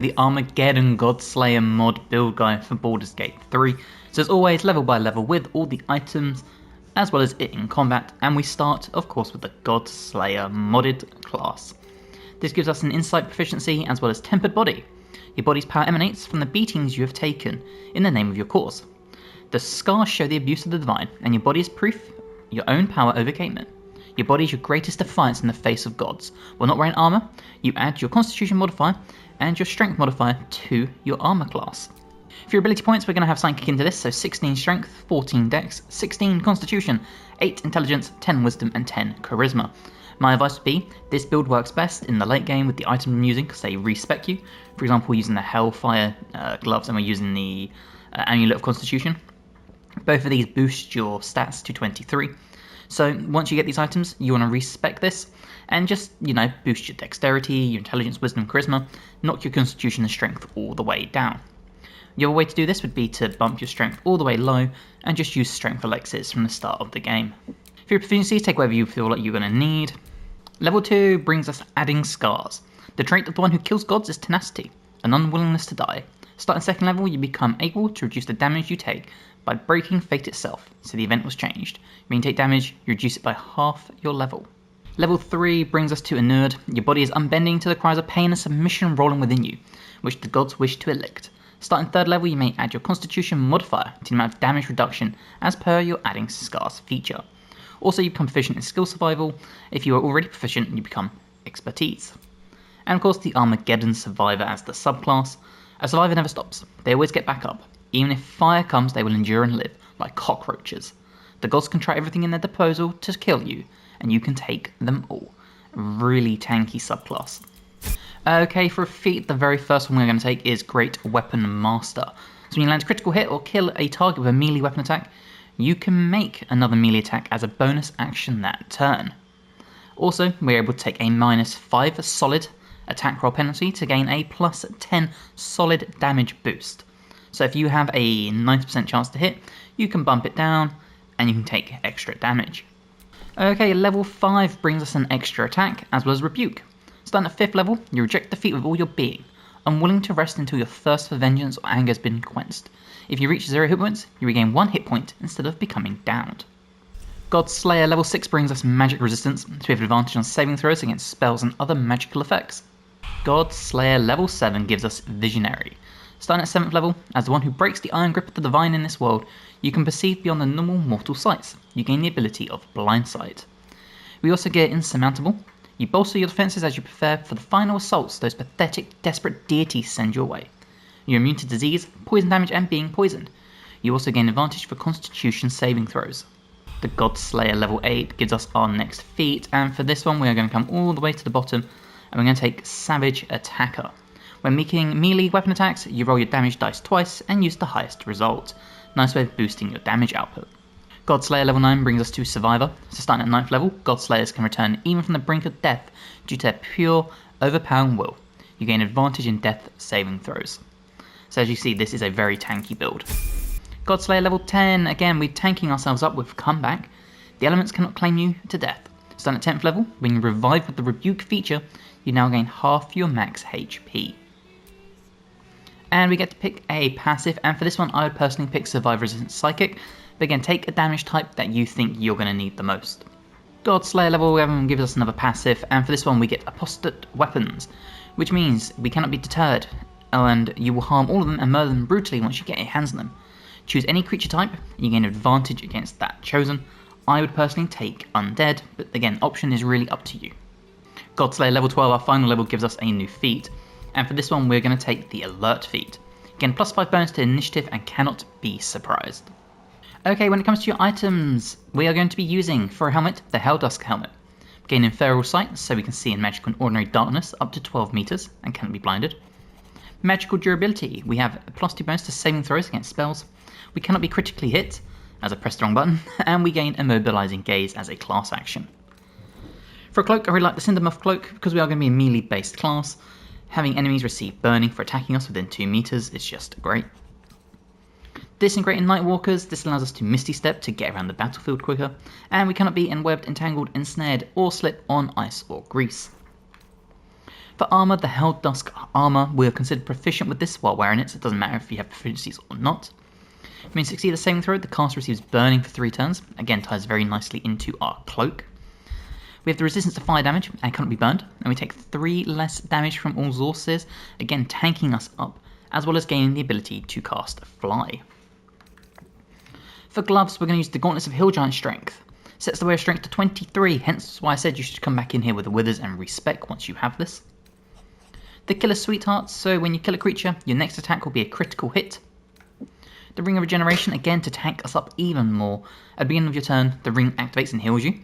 The Armageddon Godslayer mod build guide for Baldur's Gate 3. So as always, level by level with all the items, as well as it in combat, and we start, of course, with the Godslayer modded class. This gives us an insight proficiency as well as tempered body. Your body's power emanates from the beatings you have taken in the name of your cause. The scars show the abuse of the divine, and your body is proof your own power overcame it. Your body is your greatest defiance in the face of gods. While not wearing armor, you add your constitution modifier and your strength modifier to your armor class. For your ability points, we're going to have something into this, so 16 strength, 14 dex, 16 constitution, 8 intelligence, 10 wisdom and 10 charisma. My advice would be, this build works best in the late game with the items I'm using because they respec you. For example, we're using the Hellfire gloves and we're using the Amulet of Constitution. Both of these boost your stats to 23. So once you get these items, you want to respec this and just, boost your dexterity, your intelligence, wisdom, charisma, knock your constitution and strength all the way down. The other way to do this would be to bump your strength all the way low and just use strength elixirs from the start of the game. For your proficiencies, take whatever you feel like you're going to need. Level 2 brings us adding scars. The trait of the one who kills gods is tenacity, an unwillingness to die. Starting second level, you become able to reduce the damage you take by breaking fate itself, so the event was changed. When you take damage, you reduce it by half your level. Level 3 brings us to Inured. Your body is unbending to the cries of pain and submission rolling within you, which the gods wish to elect. Starting third level, you may add your constitution modifier to the amount of damage reduction as per your adding scars feature. Also, you become proficient in skill survival. If you are already proficient, you become expertise. And of course, the Armageddon survivor as the subclass. A survivor never stops. They always get back up. Even if fire comes, they will endure and live, like cockroaches. The gods can try everything in their disposal to kill you, and you can take them all. Really tanky subclass. Okay, for a feat, the very first one we're going to take is Great Weapon Master. So when you land a critical hit or kill a target with a melee weapon attack, you can make another melee attack as a bonus action that turn. Also, we're able to take a -5 solid attack roll penalty to gain a +10 solid damage boost. So if you have a 90% chance to hit, you can bump it down and you can take extra damage. Okay, level 5 brings us an extra attack as well as rebuke. Starting at 5th level, you reject defeat with all your being, unwilling to rest until your thirst for vengeance or anger has been quenched. If you reach 0 hit points, you regain 1 hit point instead of becoming downed. Godslayer level 6 brings us magic resistance, so we have advantage on saving throws against spells and other magical effects. Godslayer level 7 gives us Visionary. Starting at 7th level, as the one who breaks the iron grip of the divine in this world, you can perceive beyond the normal mortal sights. You gain the ability of blindsight. We also get Insurmountable. You bolster your defences as you prepare for the final assaults those pathetic, desperate deities send your way. You're immune to disease, poison damage and being poisoned. You also gain advantage for constitution saving throws. The Godslayer level 8 gives us our next feat, and for this one we are going to come all the way to the bottom and we're going to take Savage Attacker. When making melee weapon attacks, you roll your damage dice twice and use the highest result. Nice way of boosting your damage output. Godslayer level 9 brings us to Survivor. So starting at 9th level, Godslayers can return even from the brink of death due to their pure, overpowering will. You gain advantage in death saving throws. So as you see, this is a very tanky build. Godslayer level 10, again we're tanking ourselves up with Comeback. The elements cannot claim you to death. Starting at 10th level, when you revive with the Rebuke feature, you now gain half your max HP. And we get to pick a passive, and for this one I would personally pick Survivor Resistant Psychic, but again take a damage type that you think you're going to need the most. Godslayer level 11 gives us another passive, and for this one we get Apostate Weapons, which means we cannot be deterred, and you will harm all of them and murder them brutally once you get your hands on them. Choose any creature type, and you gain advantage against that chosen. I would personally take Undead, but again option is really up to you. Godslayer level 12, our final level, gives us a new feat. And for this one, we're going to take the Alert feat. Again, +5 bonus to initiative and cannot be surprised. Okay, when it comes to your items, we are going to be using, for a helmet, the Helldusk helmet. Gain Infernal Sight, so we can see in magical and ordinary darkness up to 12 meters and cannot be blinded. Magical Durability, we have a +2 bonus to saving throws against spells. We cannot be critically hit, as I pressed the wrong button, and we gain Immobilizing Gaze as a class action. For a cloak, I really like the Cindermuff cloak, because we are going to be a melee based class. Having enemies receive burning for attacking us within 2 meters is just great. Disintegrating Nightwalkers, this allows us to Misty Step to get around the battlefield quicker, and we cannot be enwebbed, entangled, ensnared, or slip on ice or grease. For armour, the Helldusk armour, we are considered proficient with this while wearing it, so it doesn't matter if you have proficiencies or not. When you succeed a saving throw, the caster receives burning for 3 turns, again ties very nicely into our cloak. We have the resistance to fire damage and cannot be burned, and we take 3 less damage from all sources, again tanking us up, as well as gaining the ability to cast Fly. For gloves, we're going to use the Gauntlets of Hill Giant Strength. Sets the wearer strength to 23, hence why I said you should come back in here with the Withers and respec once you have this. The Killer Sweetheart, so when you kill a creature, your next attack will be a critical hit. The Ring of Regeneration, again to tank us up even more. At the beginning of your turn, the ring activates and heals you.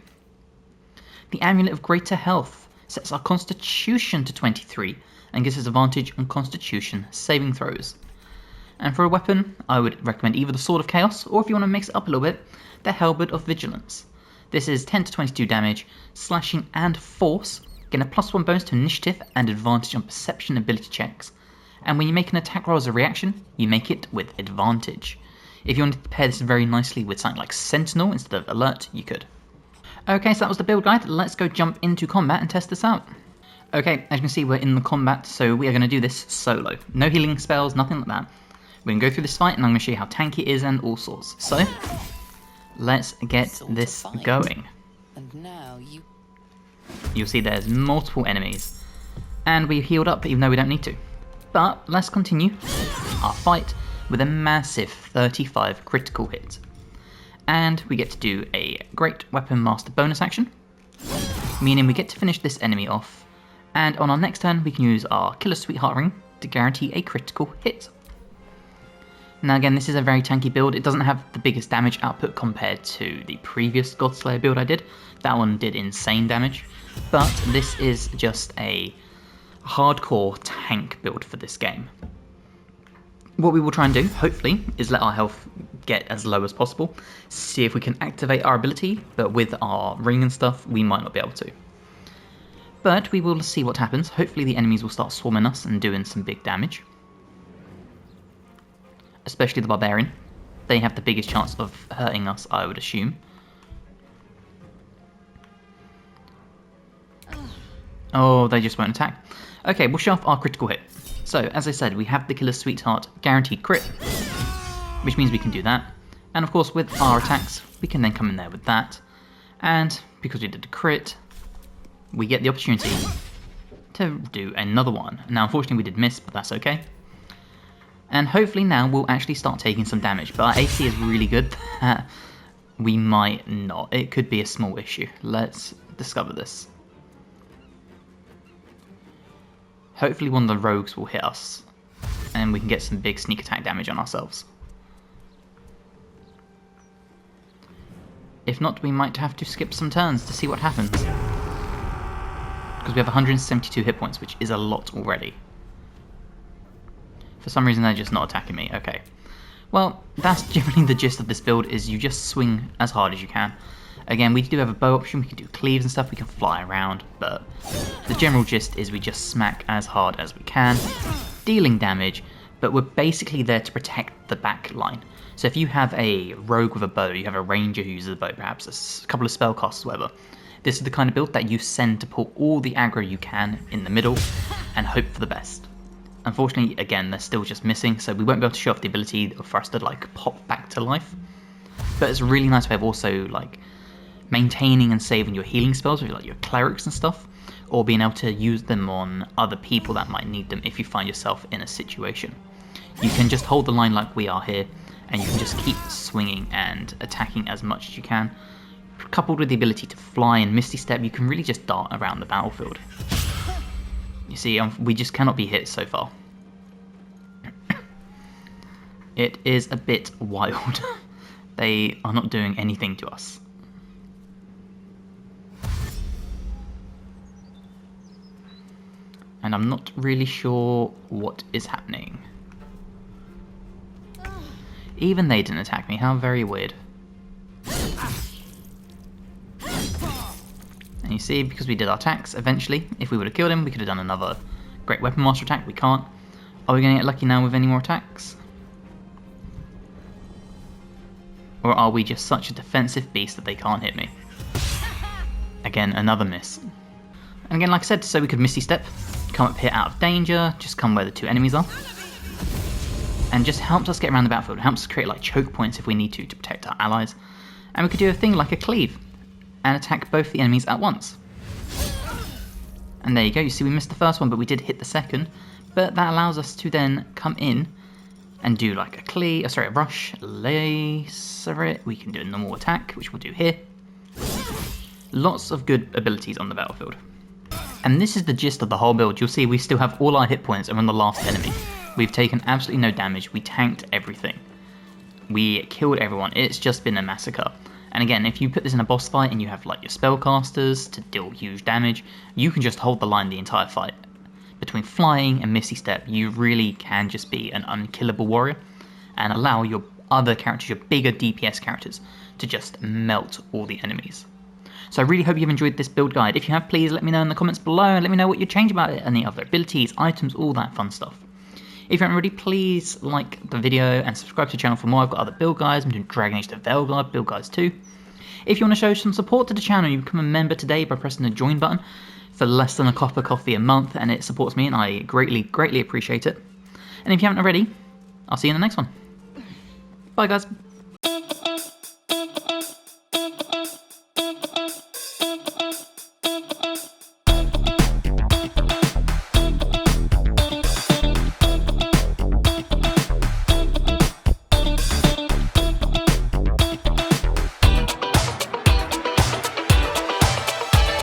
The Amulet of Greater Health sets our Constitution to 23 and gives us advantage on Constitution saving throws. And for a weapon, I would recommend either the Sword of Chaos, or if you want to mix it up a little bit, the Halberd of Vigilance. This is 10 to 22 damage, slashing and force, getting a +1 bonus to initiative and advantage on perception ability checks. And when you make an attack roll as a reaction, you make it with advantage. If you wanted to pair this very nicely with something like Sentinel instead of Alert, you could. Okay, so that was the build guide. Let's go jump into combat and test this out. Okay, as you can see, we're in the combat, so we are going to do this solo. No healing spells, nothing like that. We're going to go through this fight, and I'm going to show you how tanky it is and all sorts. So, let's get this going. And now You'll see there's multiple enemies. And we've healed up, even though we don't need to. But, let's continue our fight with a massive 35 critical hit. And we get to do a Great Weapon Master bonus action, meaning we get to finish this enemy off, and on our next turn we can use our Killer Sweetheart Ring to guarantee a critical hit. Now again, this is a very tanky build. It doesn't have the biggest damage output compared to the previous Godslayer build I did. That one did insane damage, but this is just a hardcore tank build for this game. What we will try and do, hopefully, is let our health get as low as possible, see if we can activate our ability, but with our ring and stuff, we might not be able to. But we will see what happens. Hopefully the enemies will start swarming us and doing some big damage. Especially the Barbarian. They have the biggest chance of hurting us, I would assume. Oh, they just won't attack. Okay, we'll show off our critical hit. So, as I said, we have the Killer Sweetheart guaranteed crit, which means we can do that. And of course, with our attacks, we can then come in there with that. And because we did a crit, we get the opportunity to do another one. Now, unfortunately, we did miss, but that's okay. And hopefully now we'll actually start taking some damage. But our AC is really good that we might not. It could be a small issue. Let's discover this. Hopefully one of the rogues will hit us, and we can get some big sneak attack damage on ourselves. If not, we might have to skip some turns to see what happens. Because we have 172 hit points, which is a lot already. For some reason they're just not attacking me. Okay. Well, that's generally the gist of this build, is you just swing as hard as you can. Again, we do have a bow option, we can do cleaves and stuff, we can fly around, but the general gist is we just smack as hard as we can, dealing damage, but we're basically there to protect the back line. So if you have a rogue with a bow, you have a ranger who uses a bow, perhaps a couple of spellcasters, whatever, this is the kind of build that you send to pull all the aggro you can in the middle and hope for the best. Unfortunately, again, they're still just missing, so we won't be able to show off the ability for us to like pop back to life. But it's a really nice way of also like maintaining and saving your healing spells with like your clerics and stuff, or being able to use them on other people that might need them if you find yourself in a situation. You can just hold the line like we are here, and you can just keep swinging and attacking as much as you can. Coupled with the ability to fly and Misty Step, you can really just dart around the battlefield. You see, we just cannot be hit so far. It is a bit wild. They are not doing anything to us. And I'm not really sure what is happening. Even they didn't attack me, how very weird. And you see, because we did our attacks, eventually, if we would have killed him, we could have done another Great Weapon Master attack. We can't. Are we going to get lucky now with any more attacks? Or are we just such a defensive beast that they can't hit me? Again, another miss. And again, like I said, so we could Misty Step, come up here out of danger, just come where the two enemies are. And just helps us get around the battlefield, helps us create like choke points if we need to protect our allies. And we could do a thing like a cleave and attack both the enemies at once. And there you go, you see we missed the first one, but we did hit the second. But that allows us to then come in and do like a rush, laser it. We can do a normal attack, which we'll do here. Lots of good abilities on the battlefield. And this is the gist of the whole build. You'll see we still have all our hit points and we're on the last enemy. We've taken absolutely no damage, we tanked everything. We killed everyone, it's just been a massacre. And again, if you put this in a boss fight and you have like your spellcasters to deal huge damage, you can just hold the line the entire fight. Between flying and Misty Step, you really can just be an unkillable warrior and allow your other characters, your bigger DPS characters, to just melt all the enemies. So I really hope you've enjoyed this build guide. If you have, please let me know in the comments below and let me know what you'd change about it, any other abilities, items, all that fun stuff. If you haven't already, please like the video and subscribe to the channel for more. I've got other build guides. I'm doing Dragon Age to Veilguard build guides too. If you want to show some support to the channel, you become a member today by pressing the join button for less than a cup of coffee a month, and it supports me and I greatly appreciate it. And if you haven't already, I'll see you in the next one. Bye guys.